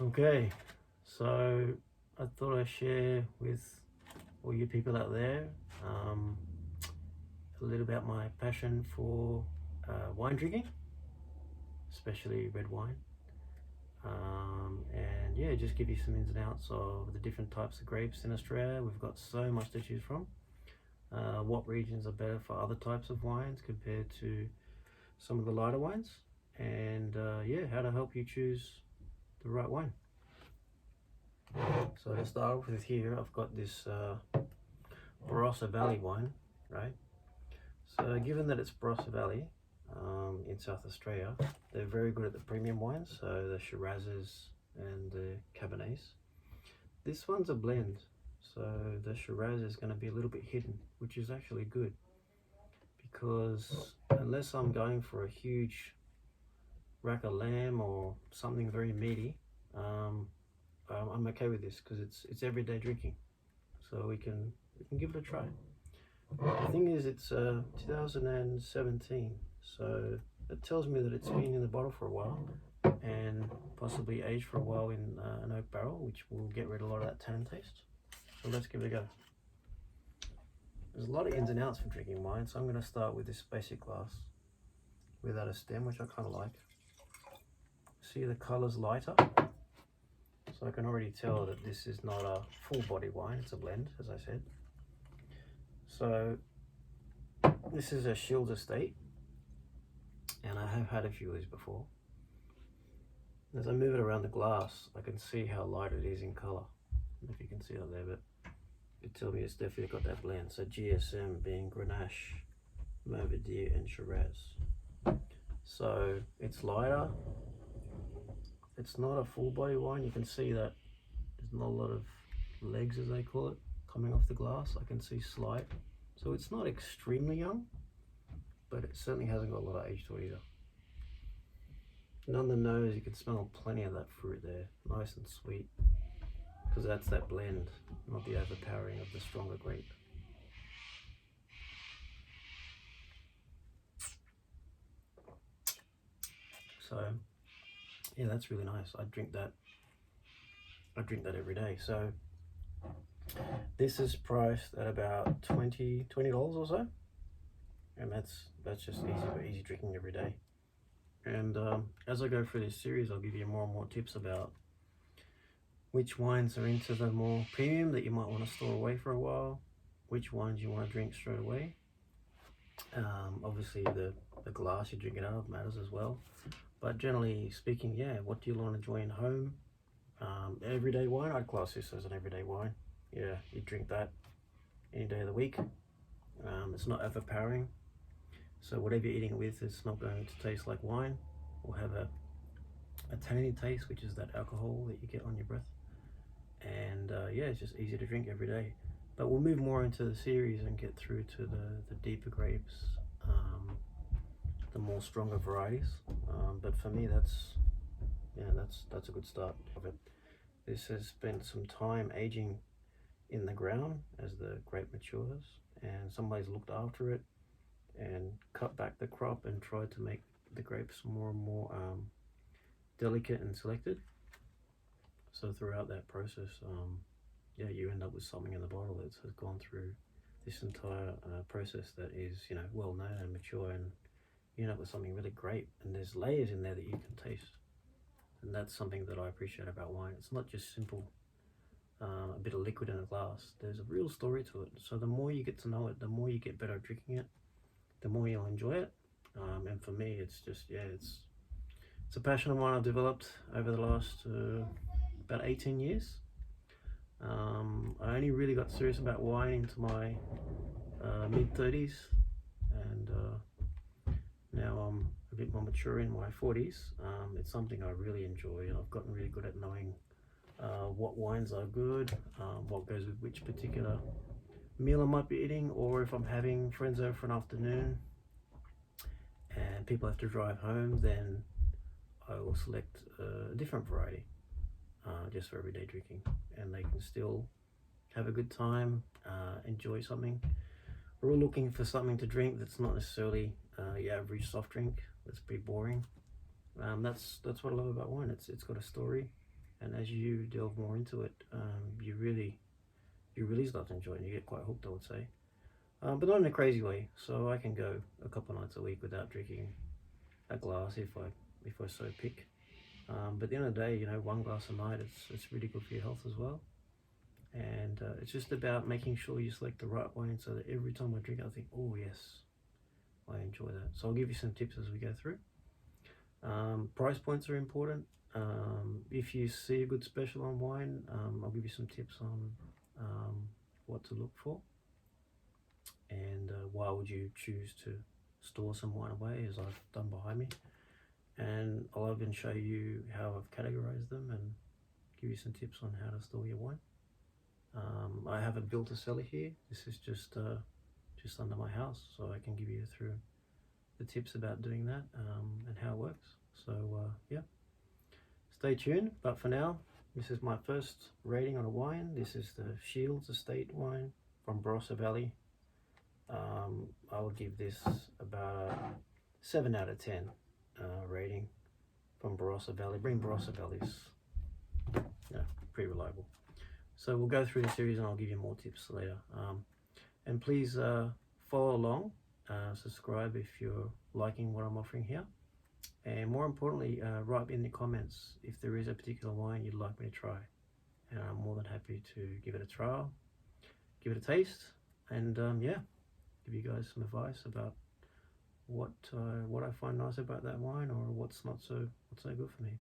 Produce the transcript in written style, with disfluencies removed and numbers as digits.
Okay, so I thought I'd share with all you people out there a little about my passion for wine drinking, especially red wine. And yeah, just give you some ins and outs of the different types of grapes in Australia. We've got so much to choose from. What regions are better for other types of wines compared to some of the lighter wines, and yeah, how to help you choose the right wine. So to start off with here, I've got this Barossa Valley wine, right? So given that it's Barossa Valley in South Australia, they're very good at the premium wines, so the Shirazes and the Cabernets. This one's a blend, so the Shiraz is going to be a little bit hidden, which is actually good, because unless I'm going for a huge rack of lamb or something very meaty, I'm okay with this because it's everyday drinking, so we can give it a try. The thing is, it's 2017, so it tells me that it's been in the bottle for a while and possibly aged for a while in an oak barrel, which will get rid of a lot of that tannin taste. So let's give it a go. There's a lot of ins and outs for drinking wine, so I'm going to start with this basic glass without a stem, which I kind of like. See, the color's lighter, so I can already tell that this is not a full body wine, it's a blend, as I said. So this is a Shields Estate, and I have had a few of these before. As I move it around the glass, I can see how light it is in color. I don't know if you can see it there, but it tells me it's definitely got that blend. So GSM being Grenache, Mourvedre and Shiraz. So it's lighter. It's not a full body wine. You can see that there's not a lot of legs, as they call it, coming off the glass. I can see slight. So it's not extremely young, but it certainly hasn't got a lot of age to it either. And on the nose, you can smell plenty of that fruit there, nice and sweet, because that's that blend, not the overpowering of the stronger grape. So yeah, that's really nice. I drink that every day. So this is priced at about $20 or so, and that's just easy drinking every day. And as I go through this series, I'll give you more and more tips about which wines are into the more premium that you might want to store away for a while, which wines you want to drink straight away. Obviously the glass you drink it out of matters as well, but generally speaking, yeah, what do you want to enjoy in home? Everyday wine, I'd class this as an everyday wine. Yeah, you drink that any day of the week. It's not overpowering, so whatever you're eating it with, it's not going to taste like wine or have a tannin taste, which is that alcohol that you get on your breath. And yeah, it's just easy to drink every day. But we'll move more into the series and get through to the deeper grapes, the more stronger varieties. But for me, that's a good start of it. This has spent some time aging in the ground as the grape matures, and somebody's looked after it and cut back the crop and tried to make the grapes more and more delicate and selected. So throughout that process, yeah, you end up with something in the bottle that has gone through this entire process that is, you know, well known and mature, and you end up with something really great. And there's layers in there that you can taste, and that's something that I appreciate about wine. It's not just simple, a bit of liquid in a glass. There's a real story to it. So the more you get to know it, the more you get better at drinking it, the more you'll enjoy it. And for me, it's just, yeah, it's a passion of mine I've developed over the last about 18 years. I only really got serious about wine into my mid-30s, and now I'm a bit more mature in my 40s. It's something I really enjoy, and I've gotten really good at knowing what wines are good, what goes with which particular meal I might be eating, or if I'm having friends over for an afternoon and people have to drive home, then I will select a different variety just for everyday drinking, and they can still have a good time, enjoy something. We're all looking for something to drink that's not necessarily your average soft drink that's pretty boring. That's what I love about wine. It's got a story, And as you delve more into it, you really start to enjoy it. And you get quite hooked, I would say, but not in a crazy way. So I can go a couple of nights a week without drinking a glass if I so pick. But at the end of the day, you know, one glass a night, it's really good for your health as well. And it's just about making sure you select the right wine so that every time I drink it, I think, oh yes, I enjoy that. So I'll give you some tips as we go through. Price points are important. If you see a good special on wine, I'll give you some tips on what to look for, and why would you choose to store some wine away, as I've done behind me. And I'll even show you how I've categorized them and give you some tips on how to store your wine. I have a built-to cellar here. This is just under my house, so I can give you through the tips about doing that and how it works. So yeah, stay tuned. But for now, this is my first rating on a wine. This is the Shields Estate wine from Barossa Valley. I would give this about a 7 out of 10 rating from Barossa Valley. Bring Barossa Valley's, yeah, pretty reliable. So we'll go through the series and I'll give you more tips later. And please follow along, subscribe if you're liking what I'm offering here. And more importantly, write in the comments if there is a particular wine you'd like me to try. And I'm more than happy to give it a trial, give it a taste, and yeah, give you guys some advice about what I find nice about that wine or what's not so good for me.